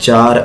4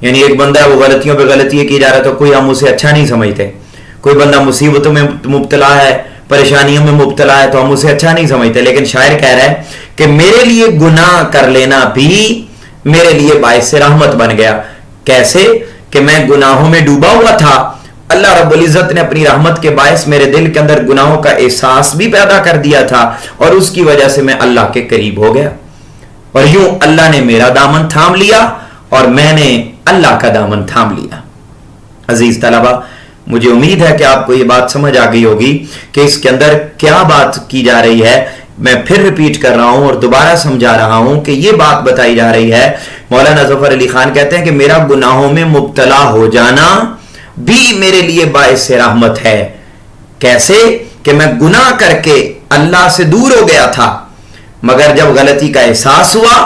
یعنی ایک بندہ ہے وہ غلطیوں پہ غلطی کی جا رہا ہے تو کوئی ہم اسے اچھا نہیں سمجھتے. کوئی بندہ مصیبتوں میں مبتلا ہے, پریشانیوں میں مبتلا ہے تو ہم اسے اچھا نہیں سمجھتے. لیکن شاعر کہہ رہا ہے کہ میرے لیے گناہ کر لینا بھی میرے لیے باعث رحمت بن گیا. کیسے کہ میں گناہوں میں ڈوبا ہوا تھا, اللہ رب العزت نے اپنی رحمت کے باعث میرے دل کے اندر گناہوں کا احساس بھی پیدا کر دیا تھا, اور اس کی وجہ سے میں اللہ کے قریب ہو گیا, اور یوں اللہ نے میرا دامن تھام لیا اور میں نے اللہ کا دامن تھام لیا. عزیز طلبہ, مجھے امید ہے کہ آپ کو یہ بات سمجھ آ گئی ہوگی کہ اس کے اندر کیا بات کی جا رہی ہے. میں پھر ریپیٹ کر رہا ہوں اور دوبارہ سمجھا رہا ہوں کہ یہ بات بتائی جا رہی ہے. مولانا ظفر علی خان کہتے ہیں کہ میرا گناہوں میں مبتلا ہو جانا بھی میرے لیے باعث رحمت ہے. کیسے کہ میں گناہ کر کے اللہ سے دور ہو گیا تھا, مگر جب غلطی کا احساس ہوا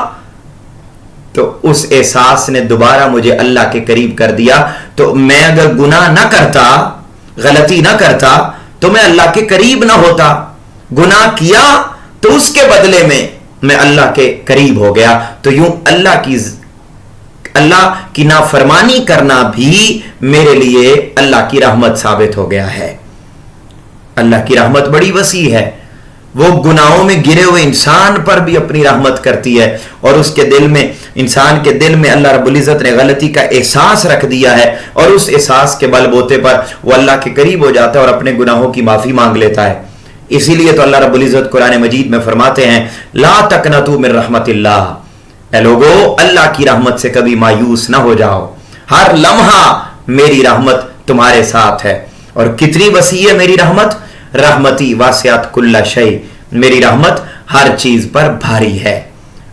تو اس احساس نے دوبارہ مجھے اللہ کے قریب کر دیا. تو میں اگر گناہ نہ کرتا, غلطی نہ کرتا, تو میں اللہ کے قریب نہ ہوتا. گناہ کیا تو اس کے بدلے میں اللہ کے قریب ہو گیا. تو یوں اللہ کی نافرمانی کرنا بھی میرے لیے اللہ کی رحمت ثابت ہو گیا ہے. اللہ کی رحمت بڑی وسیع ہے. وہ گناہوں میں گرے ہوئے انسان پر بھی اپنی رحمت کرتی ہے, اور اس کے دل میں, انسان کے دل میں اللہ رب العزت نے غلطی کا احساس رکھ دیا ہے, اور اس احساس کے بل بوتے پر وہ اللہ کے قریب ہو جاتا ہے اور اپنے گناہوں کی معافی مانگ لیتا ہے. اسی لیے تو اللہ رب العزت قرآن مجید میں فرماتے ہیں لا تقنطوا من رحمت اللہ, اے لوگو اللہ کی رحمت سے کبھی مایوس نہ ہو جاؤ, ہر لمحہ میری رحمت تمہارے ساتھ ہے. اور کتنی وسیع ہے میری رحمت, رحمتی واسعت کل شیء, میری رحمت ہر چیز پر بھاری ہے.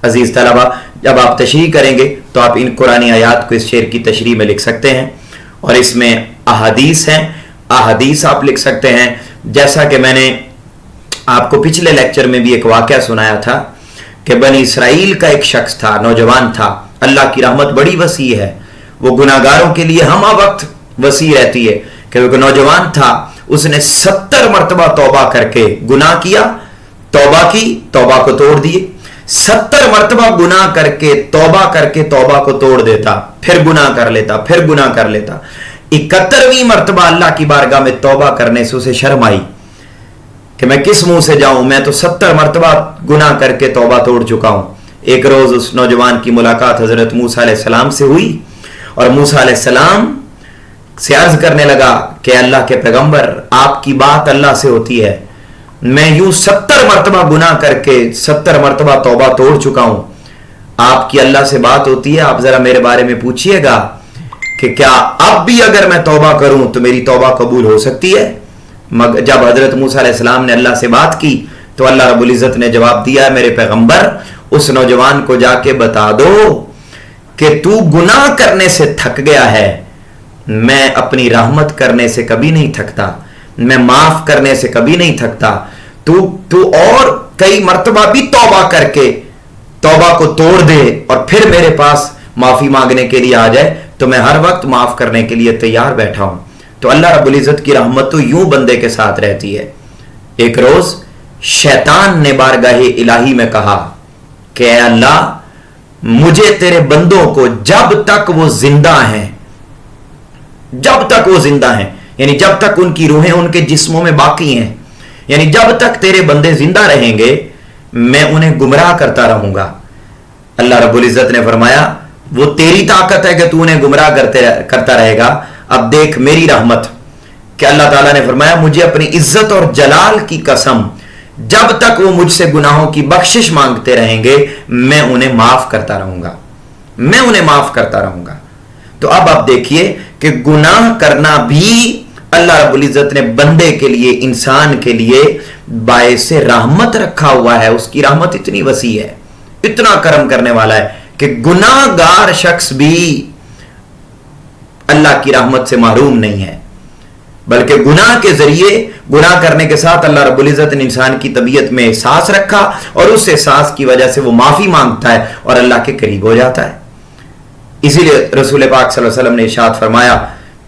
عزیز طلبہ, جب آپ تشریح کریں گے تو آپ ان قرآنی آیات کو اس شعر کی تشریح میں لکھ سکتے ہیں, اور اس میں احادیث ہیں, احادیث آپ لکھ سکتے ہیں. جیسا کہ میں نے آپ کو پچھلے لیکچر میں بھی ایک واقعہ سنایا تھا کہ بنی اسرائیل کا ایک شخص تھا, نوجوان تھا. اللہ کی رحمت بڑی وسیع ہے, وہ گناہگاروں کے لیے ہمہ وقت وسیع رہتی ہے. کہ وہ نوجوان تھا, اس نے 70 مرتبہ توبہ کر کے گناہ کیا, توبہ کی, توبہ کو توڑ دیے. 70 مرتبہ گناہ کر کے توبہ کو توڑ دیتا, پھر گناہ کر لیتا, پھر گناہ کر لیتا. 71ویں مرتبہ اللہ کی بارگاہ میں توبہ کرنے سے اسے شرم آئی کہ میں کس منہ سے جاؤں, میں تو 70 مرتبہ گناہ کر کے توبہ توڑ چکا ہوں. ایک روز اس نوجوان کی ملاقات حضرت موسیٰ علیہ السلام سے ہوئی, اور موسیٰ علیہ السلام سے عرض کرنے لگا کہ اللہ کے پیغمبر, آپ کی بات اللہ سے ہوتی ہے, میں یوں 70 مرتبہ گناہ کر کے 70 مرتبہ توبہ توڑ چکا ہوں, آپ کی اللہ سے بات ہوتی ہے, آپ ذرا میرے بارے میں پوچھئے گا کہ کیا اب بھی اگر میں توبہ کروں تو میری توبہ قبول ہو سکتی ہے. جب حضرت موسیٰ علیہ السلام نے اللہ سے بات کی تو اللہ رب العزت نے جواب دیا, میرے پیغمبر اس نوجوان کو جا کے بتا دو کہ تو گناہ کرنے سے تھک گیا ہے, میں اپنی رحمت کرنے سے کبھی نہیں تھکتا, میں معاف کرنے سے کبھی نہیں تھکتا. تو اور کئی مرتبہ بھی توبہ کر کے توبہ کو توڑ دے اور پھر میرے پاس معافی مانگنے کے لیے آ جائے تو میں ہر وقت معاف کرنے کے لیے تیار بیٹھا ہوں. تو اللہ رب العزت کی رحمت تو یوں بندے کے ساتھ رہتی ہے. ایک روز شیطان نے بارگاہ الہی میں کہا کہ اے اللہ, مجھے تیرے بندوں کو جب تک وہ زندہ ہیں, جب تک وہ زندہ ہیں, یعنی جب تک ان کی روحیں ان کے جسموں میں باقی ہیں, یعنی جب تک تیرے بندے زندہ رہیں گے میں انہیں گمراہ کرتا رہوں گا. اللہ رب العزت نے فرمایا وہ تیری طاقت ہے کہ تو انہیں گمراہ کرتا رہے گا, اب دیکھ میری رحمت. کہ اللہ تعالیٰ نے فرمایا مجھے اپنی عزت اور جلال کی قسم, جب تک وہ مجھ سے گناہوں کی بخشش مانگتے رہیں گے میں انہیں معاف کرتا رہوں گا, میں انہیں معاف کرتا رہوں گا. تو اب آپ دیکھیے کہ گناہ کرنا بھی اللہ رب العزت نے بندے کے لیے, انسان کے لیے باعث رحمت رکھا ہوا ہے. اس کی رحمت اتنی وسیع ہے, اتنا کرم کرنے والا ہے کہ گناہ گار شخص بھی اللہ کی رحمت سے محروم نہیں ہے, بلکہ گناہ کے ذریعے, گناہ کرنے کے ساتھ اللہ رب العزت نے انسان کی طبیعت میں احساس رکھا, اور اس احساس کی وجہ سے وہ معافی مانگتا ہے اور اللہ کے قریب ہو جاتا ہے. اسی لیے رسول پاک صلی اللہ علیہ وسلم نے ارشاد فرمایا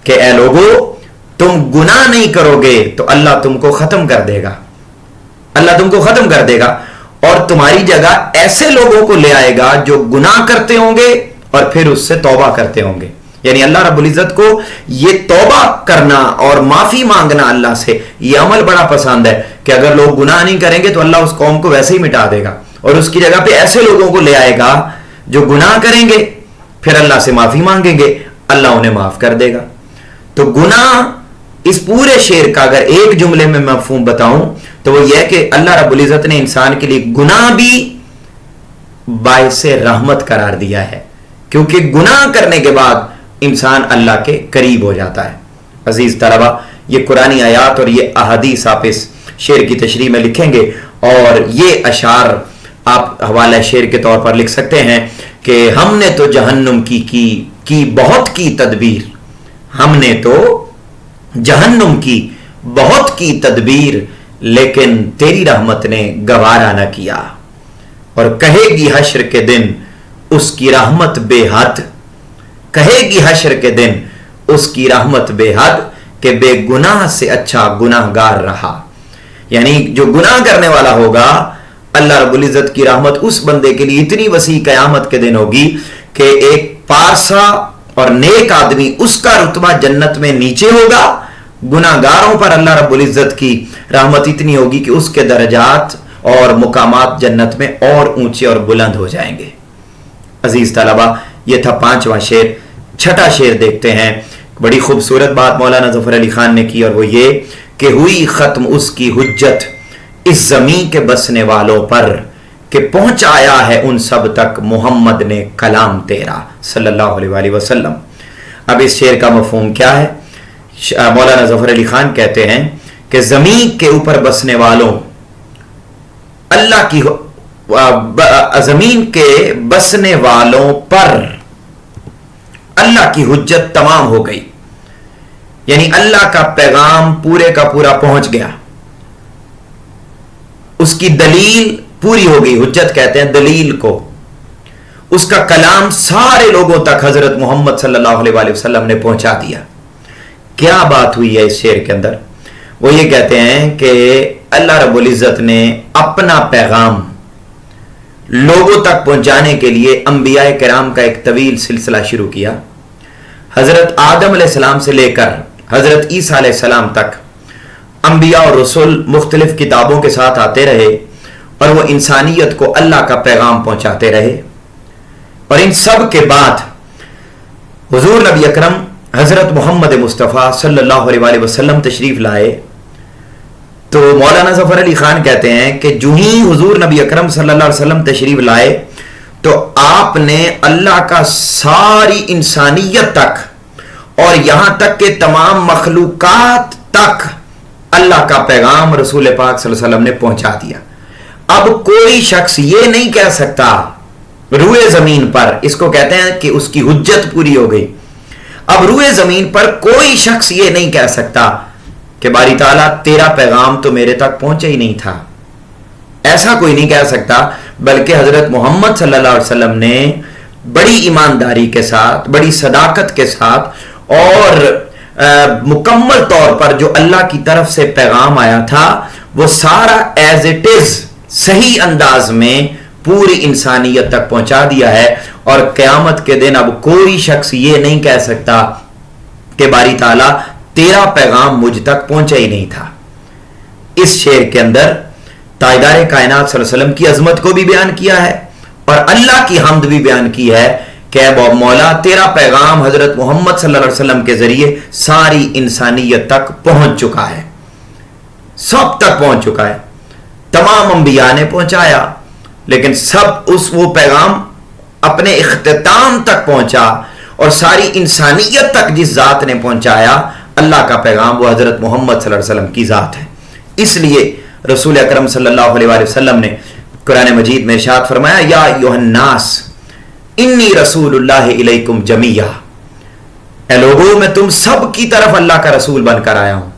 کہ اے لوگو, تم گناہ نہیں کرو گے تو اللہ تم کو ختم کر دے گا, اللہ تم کو ختم کر دے گا, اور تمہاری جگہ ایسے لوگوں کو لے آئے گا جو گناہ کرتے ہوں گے اور پھر اس سے توبہ کرتے ہوں گے. یعنی اللہ رب العزت کو یہ توبہ کرنا اور معافی مانگنا اللہ سے یہ عمل بڑا پسند ہے کہ اگر لوگ گناہ نہیں کریں گے تو اللہ اس قوم کو ویسے ہی مٹا دے گا اور اس کی جگہ پہ ایسے لوگوں کو لے آئے گا جو گناہ کریں گے، پھر اللہ سے معافی مانگیں گے، اللہ انہیں معاف کر دے گا۔ تو گناہ اس پورے شعر کا اگر ایک جملے میں مفہوم بتاؤں تو وہ یہ ہے کہ اللہ رب العزت نے انسان کے لیے گناہ بھی باعث رحمت قرار دیا ہے، کیونکہ گناہ کرنے کے بعد انسان اللہ کے قریب ہو جاتا ہے۔ عزیز طلبہ، یہ قرآنی آیات اور یہ احادیث آپ اس شعر کی تشریح میں لکھیں گے اور یہ اشعار آپ حوالہ شعر کے طور پر لکھ سکتے ہیں کہ ہم نے تو جہنم کی بہت کی تدبیر، ہم نے تو جہنم کی بہت کی تدبیر، لیکن تیری رحمت نے گوارا نہ کیا۔ اور کہے گی حشر کے دن اس کی رحمت بے حد، کہے گی حشر کے دن اس کی رحمت بے حد کہ بے گناہ سے اچھا گناہ گار رہا۔ یعنی جو گناہ کرنے والا ہوگا اللہ رب العزت کی رحمت اس بندے کے لیے اتنی وسیع قیامت کے دن ہوگی کہ ایک پارسا اور نیک آدمی اس کا رتبہ جنت میں نیچے ہوگا، گناہ گاروں پر اللہ رب العزت کی رحمت اتنی ہوگی کہ اس کے درجات اور مقامات جنت میں اور اونچے اور بلند ہو جائیں گے۔ عزیز طلبہ، یہ تھا 5واں شعر۔ 6واں شعر دیکھتے ہیں۔ بڑی خوبصورت بات مولانا ظفر علی خان نے کی اور وہ یہ کہ ہوئی ختم اس کی حجت اس زمین کے بسنے والوں پر کہ پہنچایا ہے ان سب تک محمد نے کلام تیرا صلی اللہ علیہ وآلہ وسلم۔ اب اس شعر کا مفہوم کیا ہے؟ مولانا ظفر علی خان کہتے ہیں کہ زمین کے اوپر بسنے والوں، اللہ کی زمین کے بسنے والوں پر اللہ کی حجت تمام ہو گئی، یعنی اللہ کا پیغام پورے کا پورا پہنچ گیا، اس کی دلیل پوری ہو گئی۔ حجت کہتے ہیں دلیل کو، اس کا کلام سارے لوگوں تک حضرت محمد صلی اللہ علیہ وآلہ وسلم نے پہنچا دیا۔ کیا بات ہوئی ہے اس شعر کے اندر؟ وہ یہ کہتے ہیں کہ اللہ رب العزت نے اپنا پیغام لوگوں تک پہنچانے کے لیے انبیاء کرام کا ایک طویل سلسلہ شروع کیا۔ حضرت آدم علیہ السلام سے لے کر حضرت عیسیٰ علیہ السلام تک انبیاء اور رسول مختلف کتابوں کے ساتھ آتے رہے اور وہ انسانیت کو اللہ کا پیغام پہنچاتے رہے۔ اور ان سب کے بعد حضور نبی اکرم حضرت محمد مصطفیٰ صلی اللہ علیہ وآلہ وسلم تشریف لائے تو مولانا ظفر علی خان کہتے ہیں کہ جو ہی حضور نبی اکرم صلی اللہ علیہ وسلم تشریف لائے تو آپ نے اللہ کا ساری انسانیت تک اور یہاں تک کہ تمام مخلوقات تک اللہ کا پیغام رسول پاک صلی اللہ علیہ وسلم نے پہنچا دیا۔ اب کوئی شخص یہ نہیں کہہ سکتا روئے زمین پر، اس کو کہتے ہیں کہ اس کی حجت پوری ہو گئی، اب روئے زمین پر کوئی شخص یہ نہیں کہہ سکتا کہ باری تعالیٰ تیرا پیغام تو میرے تک پہنچا ہی نہیں تھا، ایسا کوئی نہیں کہہ سکتا، بلکہ حضرت محمد صلی اللہ علیہ وسلم نے بڑی ایمانداری کے ساتھ، بڑی صداقت کے ساتھ اور مکمل طور پر جو اللہ کی طرف سے پیغام آیا تھا وہ سارا ایز اٹ از صحیح انداز میں پوری انسانیت تک پہنچا دیا ہے۔ اور قیامت کے دن اب کوئی شخص یہ نہیں کہہ سکتا کہ باری تعالیٰ تیرا پیغام مجھ تک پہنچا ہی نہیں تھا۔ اس شعر کے اندر تاجدار کائنات صلی اللہ علیہ وسلم کی عظمت کو بھی بیان کیا ہے اور اللہ کی حمد بھی بیان کی ہے کہ اے مولا تیرا پیغام حضرت محمد صلی اللہ علیہ وسلم کے ذریعے ساری انسانیت تک پہنچ چکا ہے، سب تک پہنچ چکا ہے، تمام انبیاء نے پہنچایا، لیکن سب وہ پیغام اپنے اختتام تک پہنچا اور ساری انسانیت تک جس ذات نے پہنچایا اللہ کا پیغام وہ حضرت محمد صلی اللہ علیہ وسلم کی ذات ہے۔ اس لیے رسول اکرم صلی اللہ علیہ وآلہ وسلم نے قرآن مجید میں ارشاد فرمایا یا ایھا الناس انی رسول اللہ الیکم جمیعا، اے لوگوں میں تم سب کی طرف اللہ کا رسول بن کر آیا ہوں۔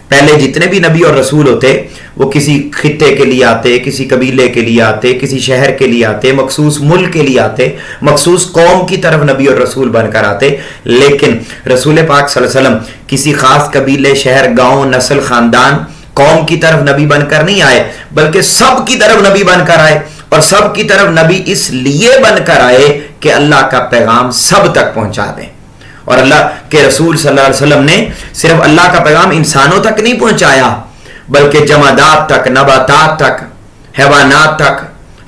پہلے جتنے بھی نبی اور رسول ہوتے وہ کسی خطے کے لیے آتے، کسی قبیلے کے لیے آتے، کسی شہر کے لیے آتے، مخصوص ملک کے لیے آتے، مخصوص قوم کی طرف نبی اور رسول بن کر آتے، لیکن رسول پاک صلی اللہ علیہ وسلم کسی خاص قبیلے، شہر، گاؤں، نسل، خاندان، قوم کی طرف نبی بن کر نہیں آئے، بلکہ سب کی طرف نبی بن کر آئے، اور سب کی طرف نبی اس لیے بن کر آئے کہ اللہ کا پیغام سب تک پہنچا دیں۔ اور اللہ کے رسول صلی اللہ علیہ وسلم نے صرف اللہ کا پیغام انسانوں تک نہیں پہنچایا بلکہ جمادات تک، نباتات تک، حیوانات تک،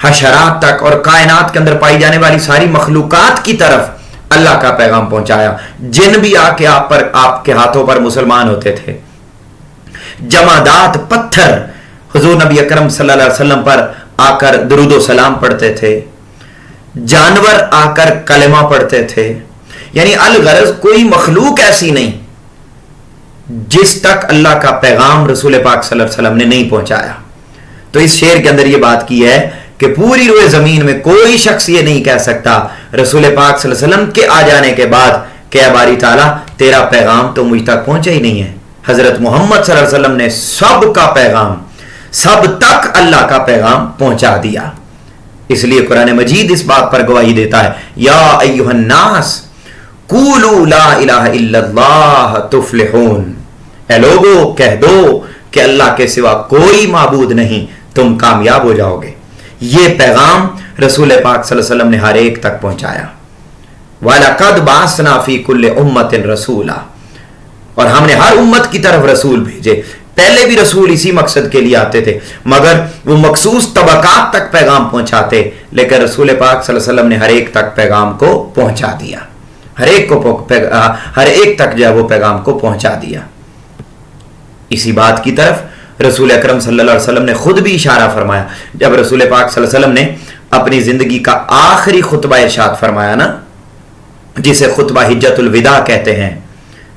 حشرات تک اور کائنات کے اندر پائی جانے والی ساری مخلوقات کی طرف اللہ کا پیغام پہنچایا. جن بھی آ کے آپ کے ہاتھوں پر مسلمان ہوتے تھے. جمادات، پتھر حضور نبی اکرم صلی اللہ علیہ وسلم پر آ کر درود و سلام پڑھتے تھے. جانور آ کر کلمہ پڑھتے تھے. یعنی الغرض کوئی مخلوق ایسی نہیں جس تک اللہ کا پیغام رسول پاک صلی اللہ علیہ وسلم نے نہیں پہنچایا. تو اس شعر کے اندر یہ بات کی ہے کہ پوری روئے زمین میں کوئی شخص یہ نہیں کہہ سکتا رسول پاک صلی اللہ علیہ وسلم کے آ جانے کے بعد کہ اے باری تعالیٰ تیرا پیغام تو مجھ تک پہنچا ہی نہیں ہے. حضرت محمد صلی اللہ علیہ وسلم نے سب کا پیغام، سب تک اللہ کا پیغام پہنچا دیا. اس لیے قرآن مجید اس بات پر گواہی دیتا ہے یا ایھا الناس قولوا لا الہ الا اللہ تفلحون. اے لوگو کہہ دو کہ اللہ کے سوا کوئی معبود نہیں، تم کامیاب ہو جاؤ گے. یہ پیغام رسول پاک صلی اللہ علیہ وسلم نے ہر ایک تک پہنچایا. وَلَقَدْ بَعَثْنَا فِي كُلِّ أُمَّةٍ رَسُولًا، اور ہم نے ہر امت کی طرف رسول بھیجے. پہلے بھی رسول اسی مقصد کے لیے آتے تھے مگر وہ مخصوص طبقات تک پیغام پہنچاتے، لیکن رسول پاک صلی اللہ علیہ وسلم نے ہر ایک تک پیغام کو پہنچا دیا. ہر ایک تک جو ہے وہ پیغام کو پہنچا دیا. اسی بات کی طرف رسول اکرم صلی اللہ علیہ وسلم نے خود بھی اشارہ فرمایا جب رسول پاک صلی اللہ علیہ وسلم نے اپنی زندگی کا آخری خطبہ ارشاد فرمایا نا، جسے خطبہ حجت الوداع کہتے ہیں.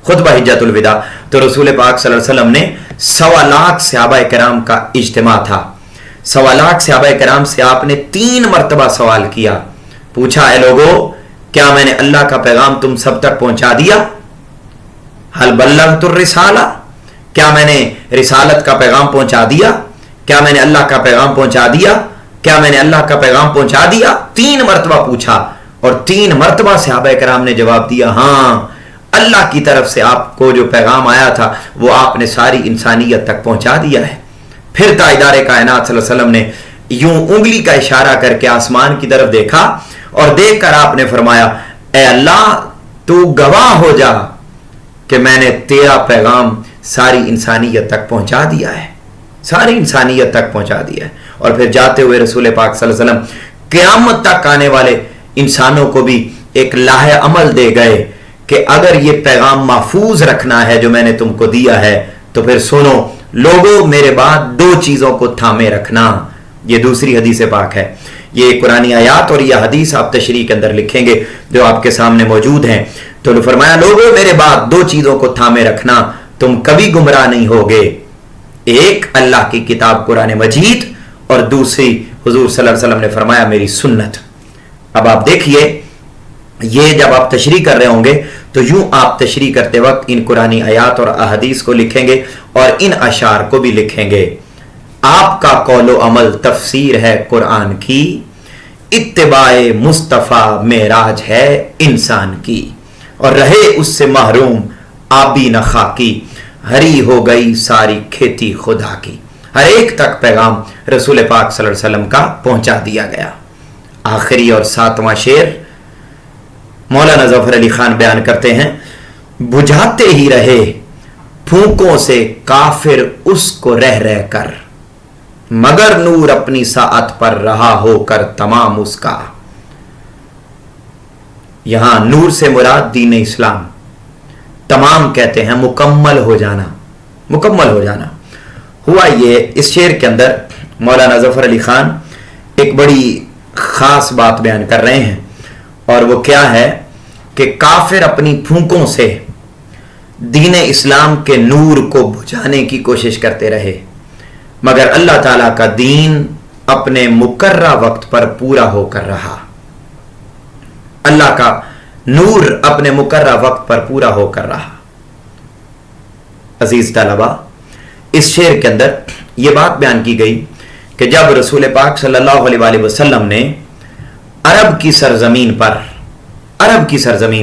خطبہ حجت الوداع تو رسول پاک صلی اللہ علیہ وسلم نے 1.25 لاکھ صحابہ کرام کا اجتماع تھا. 1.25 لاکھ صحابہ کرام سے آپ نے 3 مرتبہ سوال کیا. پوچھا اے لوگو کیا میں نے اللہ کا پیغام تم سب تک پہنچا دیا؟ حل بلغت الرسالہ، کیا میں نے رسالت کا پیغام پہنچا دیا؟ کیا میں نے اللہ کا پیغام پہنچا دیا؟ کیا میں نے اللہ کا پیغام پہنچا دیا؟ 3 مرتبہ پوچھا اور 3 مرتبہ صحابہ کرام نے جواب دیا ہاں، اللہ کی طرف سے آپ کو جو پیغام آیا تھا وہ آپ نے ساری انسانیت تک پہنچا دیا ہے. پھر تاجدار کائنات صلی اللہ علیہ وسلم نے یوں انگلی کا اشارہ کر کے آسمان کی طرف دیکھا اور دیکھ کر آپ نے فرمایا اے اللہ تو گواہ ہو جا کہ میں نے تیرا پیغام ساری انسانیت تک پہنچا دیا ہے، ساری انسانیت تک پہنچا دیا ہے. اور پھر جاتے ہوئے رسول پاک صلی اللہ علیہ وسلم قیامت تک آنے والے انسانوں کو بھی ایک لاہ عمل دے گئے کہ اگر یہ پیغام محفوظ رکھنا ہے جو میں نے تم کو دیا ہے تو پھر سنو لوگوں میرے بعد 2 چیزوں کو تھامے رکھنا. یہ دوسری حدیث پاک ہے. یہ قرآنی آیات اور یہ حدیث آپ تشریح کے اندر لکھیں گے جو آپ کے سامنے موجود ہیں. تو فرمایا لوگوں میرے بعد 2 چیزوں کو تھامے رکھنا، تم کبھی گمراہ نہیں ہوگے. ایک اللہ کی کتاب قرآن مجید اور دوسری حضور صلی اللہ علیہ وسلم نے فرمایا میری سنت. اب آپ دیکھیے یہ جب آپ تشریح کر رہے ہوں گے تو یوں آپ تشریح کرتے وقت ان قرآنی آیات اور احادیث کو لکھیں گے اور ان اشعار کو بھی لکھیں گے. آپ کا قول و عمل تفسیر ہے قرآن کی، اتباع مصطفیٰ معراج ہے انسان کی، اور رہے اس سے محروم آبی نہ خاکی، ہری ہو گئی ساری کھیتی خدا کی. ہر ایک تک پیغام رسول پاک صلی اللہ علیہ وسلم کا پہنچا دیا گیا. آخری اور 7واں شعر مولانا ظفر علی خان بیان کرتے ہیں بجھاتے ہی رہے پھونکوں سے کافر اس کو رہ رہ کر، مگر نور اپنی ساعت پر رہا ہو کر تمام اس کا. یہاں نور سے مراد دین اسلام، تمام کہتے ہیں مکمل ہو جانا. مکمل ہو جانا ہوا یہ اس شعر کے اندر مولانا ظفر علی خان ایک بڑی خاص بات بیان کر رہے ہیں، اور وہ کیا ہے کہ کافر اپنی پھونکوں سے دین اسلام کے نور کو بجھانے کی کوشش کرتے رہے، مگر اللہ تعالیٰ کا دین اپنے مقررہ وقت پر پورا ہو کر رہا. اللہ کا نور اپنے مقررہ وقت پر پورا ہو کر رہا. عزیز طلبہ اس شعر کے اندر یہ بات بیان کی گئی کہ جب رسول پاک صلی اللہ علیہ وآلہ وسلم نے عرب کی سرزمین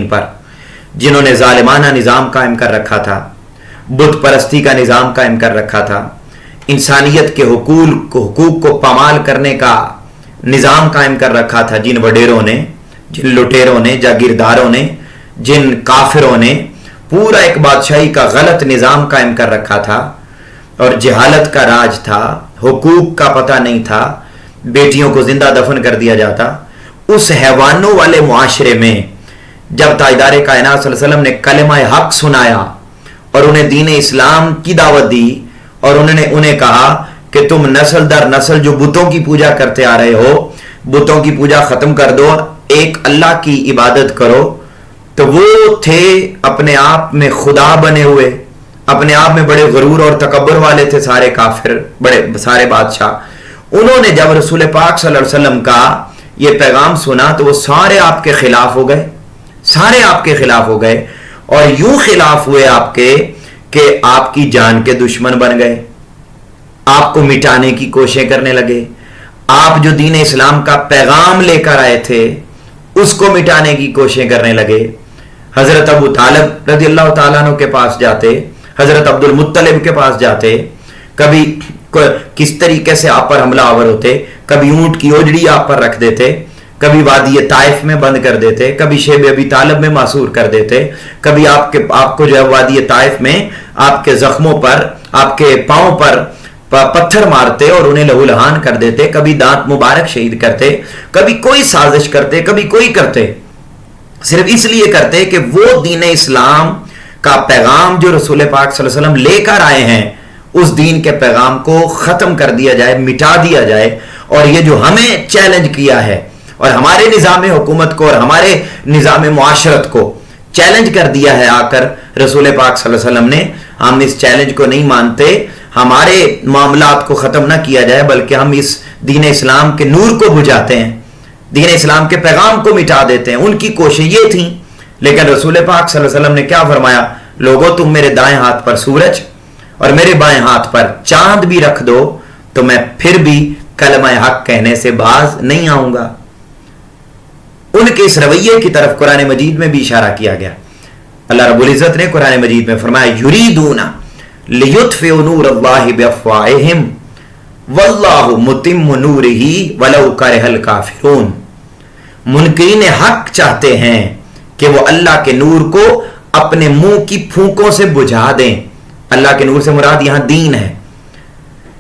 پر جنہوں نے ظالمانہ نظام قائم کر رکھا تھا، بت پرستی کا نظام قائم کر رکھا تھا، انسانیت کے حقوق کو پامال کرنے کا نظام قائم کر رکھا تھا، جن وڈیروں نے، جن لٹیروں نے، جاگیرداروں نے جن کافروں نے پورا ایک بادشاہی کا غلط نظام قائم کر رکھا تھا اور جہالت کا راج تھا، حقوق کا پتہ نہیں تھا، بیٹیوں کو زندہ دفن کر دیا جاتا، اس حیوانوں والے معاشرے میں جب تاجدار کائنات صلی اللہ علیہ وسلم نے کلمہ حق سنایا اور انہیں دین اسلام کی دعوت دی اور انہیں کہا کہ تم نسل در نسل جو بتوں کی پوجا کرتے آ رہے ہو، بتوں کی پوجا ختم کر دو، ایک اللہ کی عبادت کرو، تو وہ تھے اپنے آپ میں خدا بنے ہوئے، اپنے آپ میں بڑے غرور اور تکبر والے تھے سارے کافر، بڑے سارے بادشاہ. انہوں نے جب رسول پاک صلی اللہ علیہ وسلم کا یہ پیغام سنا تو وہ سارے آپ کے خلاف ہو گئے، سارے آپ کے خلاف ہو گئے، اور یوں خلاف ہوئے آپ کے کہ آپ کی جان کے دشمن بن گئے، آپ کو مٹانے کی کوششیں کرنے لگے. آپ جو دین اسلام کا پیغام لے کر آئے تھے اس کو مٹانے کی کوششیں کرنے لگے. حضرت ابو طالب رضی اللہ تعالیٰ عنہ کے پاس جاتے، حضرت عبد المطلب کے پاس جاتے، کبھی کس طریقے سے آپ پر حملہ آور ہوتے، کبھی اونٹ کی اوجڑی آپ پر رکھ دیتے، کبھی وادی طائف میں بند کر دیتے، کبھی شیب ابی طالب میں معصور کر دیتے، کبھی آپ کو جو ہے وادی طائف میں آپ کے زخموں پر، آپ کے پاؤں پر پتھر مارتے اور انہیں لہو لہان کر دیتے، کبھی دانت مبارک شہید کرتے، کبھی کوئی سازش کرتے، کبھی کوئی کرتے، صرف اس لیے کرتے کہ وہ دین اسلام کا پیغام جو رسول پاک صلی اللہ علیہ وسلم لے کر آئے ہیں اس دین کے پیغام کو ختم کر دیا جائے، مٹا دیا جائے. اور یہ جو ہمیں چیلنج کیا ہے اور ہمارے نظام حکومت کو اور ہمارے نظام معاشرت کو چیلنج کر دیا ہے آ کر رسول پاک صلی اللہ علیہ وسلم نے، ہم اس چیلنج کو نہیں مانتے. ہمارے معاملات کو ختم نہ کیا جائے بلکہ ہم اس دین اسلام کے نور کو بجھاتے ہیں، دین اسلام کے پیغام کو مٹا دیتے ہیں. ان کی کوشش یہ تھی، لیکن رسول پاک صلی اللہ علیہ وسلم نے کیا فرمایا؟ لوگوں تم میرے دائیں ہاتھ پر سورج اور میرے بائیں ہاتھ پر چاند بھی رکھ دو تو میں پھر بھی کلمہ حق کہنے سے باز نہیں آؤں گا. ان کے اس رویے کی طرف قرآن مجید میں بھی اشارہ کیا گیا. اللہ رب العزت نے قرآن مجید میں فرمایا یریدون لیطفئوا نور اللہ بافواہہم واللہ متم نورہ ولو کرہ الکافرون. منکرین حق چاہتے ہیں کہ وہ اللہ کے نور کو اپنے منہ کی پھونکوں سے بجھا دیں. اللہ کے نور سے مراد یہاں دین ہے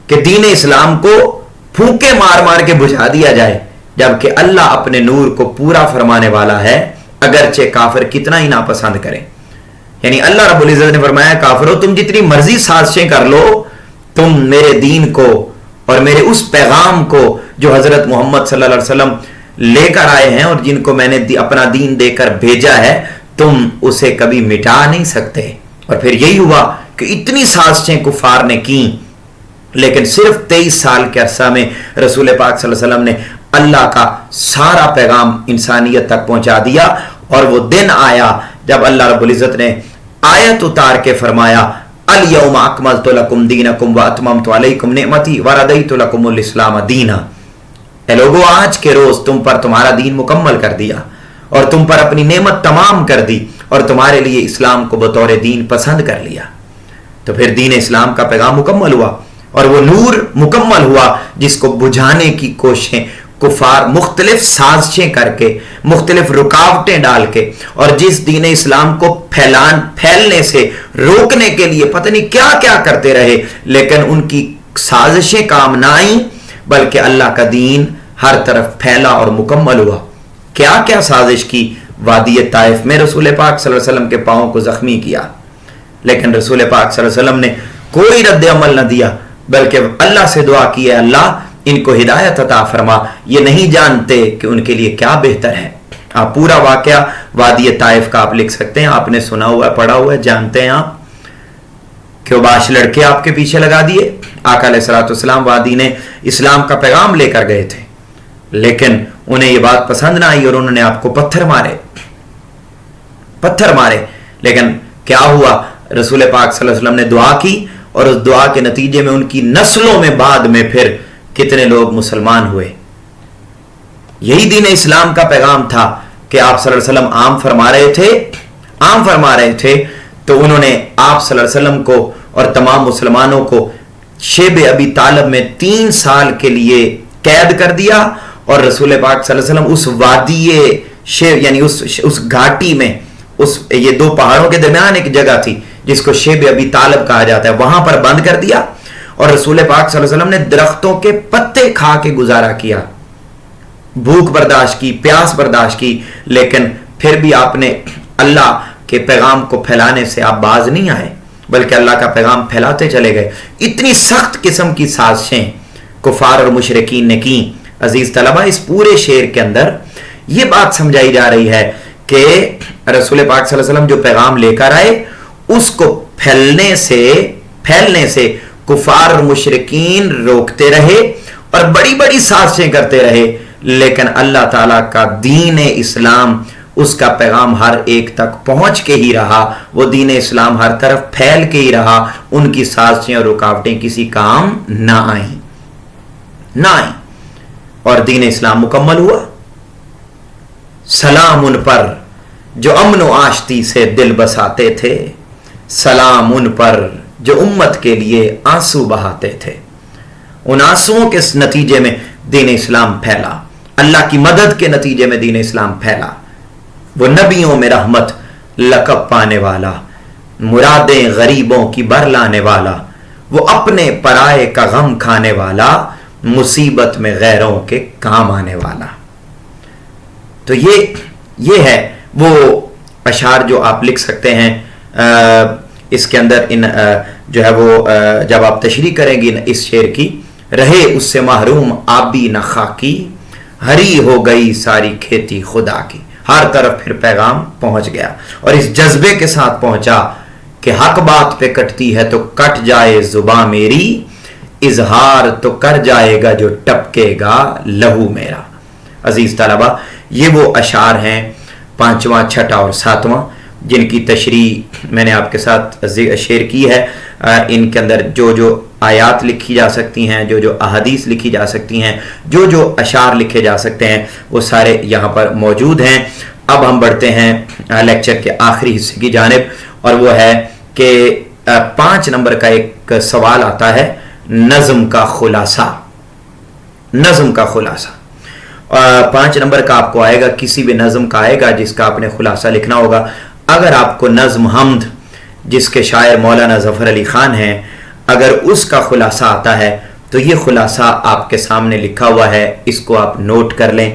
کہ دین اسلام کو پھونکے مار مار کے بجھا دیا جائے، جبکہ اللہ اپنے نور کو پورا فرمانے والا ہے اگرچہ کافر کتنا ہی ناپسند کریں. یعنی اللہ رب العزت نے فرمایا کافرو تم جتنی مرضی سازشیں کر لو، تم میرے دین کو اور میرے اس پیغام کو جو حضرت محمد صلی اللہ علیہ وسلم لے کر آئے ہیں اور جن کو میں نے اپنا دین دے کر بھیجا ہے، تم اسے کبھی مٹا نہیں سکتے. اور پھر یہی ہوا کہ اتنی سازشیں کفار نے کی، لیکن صرف 23 سال کے عرصہ میں رسول پاک صلی اللہ علیہ وسلم نے اللہ کا سارا پیغام انسانیت تک پہنچا دیا. اور وہ دن آیا جب اللہ رب العزت نے آیت اتار کے فرمایا الیوم اکملت لکم دینکم واتممت علیکم نعمتی ورضیت لکم الاسلام دینا. اے لوگو آج کے روز تم پر تمہارا دین مکمل کر دیا اور تم پر اپنی نعمت تمام کر دی اور تمہارے لیے اسلام کو بطور دین پسند کر لیا. تو پھر دین اسلام کا پیغام مکمل ہوا اور وہ نور مکمل ہوا جس کو بجھانے کی کوششیں کفار مختلف سازشیں کر کے، مختلف رکاوٹیں ڈال کے اور جس دین اسلام کو پھیلنے سے روکنے کے لیے پتہ نہیں کیا کیا کرتے رہے، لیکن ان کی سازشیں کام نہ آئیں بلکہ اللہ کا دین ہر طرف پھیلا اور مکمل ہوا. کیا کیا سازش کی؟ وادی طائف میں رسول پاک صلی اللہ علیہ وسلم کے پاؤں کو زخمی کیا، لیکن رسول پاک صلی اللہ علیہ وسلم نے کوئی رد عمل نہ دیا بلکہ اللہ سے دعا کی ہے اللہ ان کو ہدایت عطا فرما، یہ نہیں جانتے کہ ان کے لیے کیا بہتر ہے. آپ پورا واقعہ وادی طائف کا آپ لکھ سکتے ہیں، آپ نے سنا ہوا پڑھا ہوا ہے، جانتے ہیں آپ کہ اوباش لڑکے آپ کے پیچھے لگا دیے. آقا علیہ الصلوۃ والسلام وادی نے اسلام کا پیغام لے کر گئے تھے، لیکن انہیں یہ بات پسند نہ آئی اور انہوں نے آپ کو پتھر مارے. لیکن کیا ہوا؟ رسول پاک صلی اللہ علیہ وسلم نے دعا کی اور اس دعا کے نتیجے میں ان کی نسلوں میں بعد میں پھر کتنے لوگ مسلمان ہوئے. یہی دین اسلام کا پیغام تھا کہ آپ صلی اللہ علیہ وسلم عام فرما رہے تھے تو انہوں نے آپ صلی اللہ علیہ وسلم کو اور تمام مسلمانوں کو شیب ابی طالب میں 3 سال کے لیے قید کر دیا اور رسول پاک صلی اللہ علیہ وسلم اس وادی شیب یعنی اس گھاٹی میں یہ دو پہاڑوں کے درمیان ایک جگہ تھی جس کو شیب ابی طالب کہا جاتا ہے, وہاں پر بند کر دیا اور رسول پاک صلی اللہ علیہ وسلم نے درختوں کے پتے کھا کے گزارا کیا, بھوک برداشت کی, پیاس برداشت کی, لیکن پھر بھی آپ نے اللہ کے پیغام کو پھیلانے سے آپ باز نہیں آئے, بلکہ اللہ کا پیغام پھیلاتے چلے گئے. اتنی سخت قسم کی سازشیں کفار اور مشرکین نے کی. عزیز طلبہ, اس پورے شعر کے اندر یہ بات سمجھائی جا رہی ہے کہ رسول پاک صلی اللہ علیہ وسلم جو پیغام لے کر آئے اس کو پھیلنے سے کفار اور مشرکین روکتے رہے اور بڑی بڑی سازشیں کرتے رہے, لیکن اللہ تعالیٰ کا دین اسلام, اس کا پیغام ہر ایک تک پہنچ کے ہی رہا, وہ دین اسلام ہر طرف پھیل کے ہی رہا, ان کی سازشیں اور رکاوٹیں کسی کام نہ آئیں اور دین اسلام مکمل ہوا. سلام ان پر جو امن و آشتی سے دل بساتے تھے, سلام ان پر جو امت کے لیے آنسو بہاتے تھے. ان آنسوؤں کے نتیجے میں دین اسلام پھیلا, اللہ کی مدد کے نتیجے میں دین اسلام پھیلا. وہ نبیوں میں رحمت لقب پانے والا, مرادیں غریبوں کی برلانے والا, وہ اپنے پرائے کا غم کھانے والا, مصیبت میں غیروں کے کام آنے والا. تو یہ ہے وہ اشعار جو آپ لکھ سکتے ہیں. اس کے اندر جو ہے وہ جب آپ تشریح کریں گی اس شعر کی, رہے اس سے محروم آبی نہ خاکی, ہری ہو گئی ساری کھیتی خدا کی. ہر طرف پھر پیغام پہنچ گیا اور اس جذبے کے ساتھ پہنچا کہ حق بات پہ کٹتی ہے تو کٹ جائے زباں میری, اظہار تو کر جائے گا جو ٹپکے گا لہو میرا. عزیز طلبہ, یہ وہ اشعار ہیں 5واں, 6واں اور 7واں جن کی تشریح میں نے آپ کے ساتھ شیئر کی ہے. ان کے اندر جو آیات لکھی جا سکتی ہیں, جو احادیث لکھی جا سکتی ہیں, جو اشعار لکھے جا سکتے ہیں, وہ سارے یہاں پر موجود ہیں. اب ہم بڑھتے ہیں لیکچر کے آخری حصے کی جانب, اور وہ ہے کہ 5 نمبر کا ایک سوال آتا ہے, نظم کا خلاصہ. 5 نمبر کا آپ کو آئے گا, کسی بھی نظم کا آئے گا جس کا آپ نے خلاصہ لکھنا ہوگا. اگر آپ کو نظم حمد جس کے شاعر مولانا ظفر علی خان ہیں, اگر اس کا خلاصہ آتا ہے تو یہ خلاصہ آپ کے سامنے لکھا ہوا ہے, اس کو آپ نوٹ کر لیں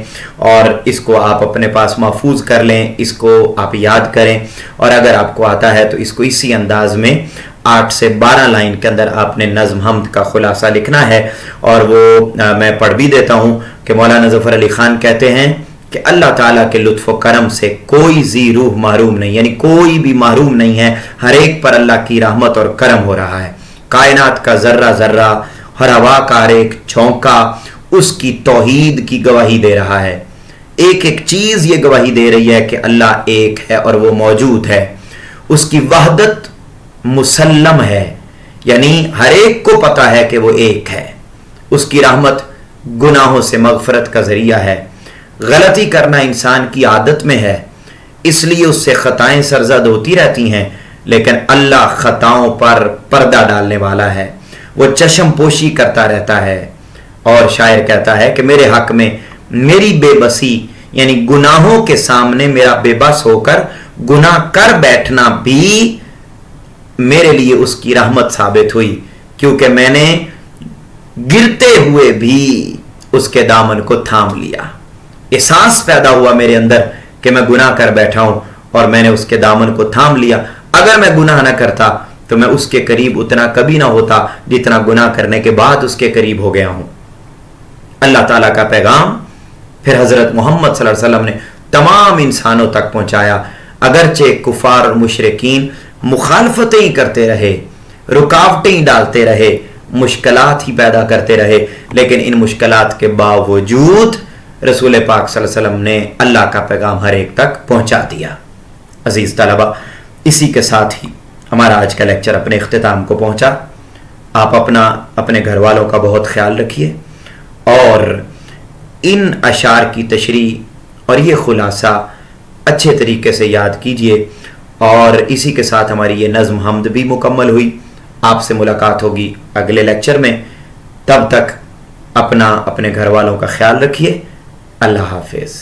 اور اس کو آپ اپنے پاس محفوظ کر لیں, اس کو آپ یاد کریں. اور اگر آپ کو آتا ہے تو اس کو اسی انداز میں 8 سے 12 لائن کے اندر آپ نے نظم حمد کا خلاصہ لکھنا ہے. اور وہ میں پڑھ بھی دیتا ہوں کہ مولانا ظفر علی خان کہتے ہیں کہ اللہ تعالیٰ کے لطف و کرم سے کوئی ذی روح محروم نہیں, یعنی کوئی بھی محروم نہیں ہے, ہر ایک پر اللہ کی رحمت اور کرم ہو رہا ہے. کائنات کا ذرہ ذرہ, ہر ہوا کا ہر ایک جھونکا اس کی توحید کی گواہی دے رہا ہے. ایک ایک چیز یہ گواہی دے رہی ہے کہ اللہ ایک ہے اور وہ موجود ہے. اس کی وحدت مسلم ہے, یعنی ہر ایک کو پتا ہے کہ وہ ایک ہے. اس کی رحمت گناہوں سے مغفرت کا ذریعہ ہے. غلطی کرنا انسان کی عادت میں ہے, اس لیے اس سے خطائیں سرزد ہوتی رہتی ہیں, لیکن اللہ خطاؤں پر پردہ ڈالنے والا ہے, وہ چشم پوشی کرتا رہتا ہے. اور شاعر کہتا ہے کہ میرے حق میں میری بے بسی, یعنی گناہوں کے سامنے میرا بے بس ہو کر گناہ کر بیٹھنا بھی میرے لیے اس کی رحمت ثابت ہوئی, کیونکہ میں نے گرتے ہوئے بھی اس کے دامن کو تھام لیا. احساس پیدا ہوا میرے اندر کہ میں گناہ کر بیٹھا ہوں اور میں نے اس کے دامن کو تھام لیا. اگر میں گناہ نہ کرتا تو میں اس کے قریب اتنا کبھی نہ ہوتا جتنا گناہ کرنے کے بعد اس کے قریب ہو گیا ہوں. اللہ تعالیٰ کا پیغام پھر حضرت محمد صلی اللہ علیہ وسلم نے تمام انسانوں تک پہنچایا. اگرچہ کفار اور مشرکین مخالفتیں ہی کرتے رہے, رکاوٹیں ہی ڈالتے رہے, مشکلات ہی پیدا کرتے رہے, لیکن ان مشکلات کے باوجود رسول پاک صلی اللہ علیہ وسلم نے اللہ کا پیغام ہر ایک تک پہنچا دیا. عزیز طلبہ, اسی کے ساتھ ہی ہمارا آج کا لیکچر اپنے اختتام کو پہنچا. آپ اپنے گھر والوں کا بہت خیال رکھیے اور ان اشعار کی تشریح اور یہ خلاصہ اچھے طریقے سے یاد کیجئے. اور اسی کے ساتھ ہماری یہ نظم حمد بھی مکمل ہوئی. آپ سے ملاقات ہوگی اگلے لیکچر میں. تب تک اپنے گھر والوں کا خیال رکھیے. اللہ حافظ.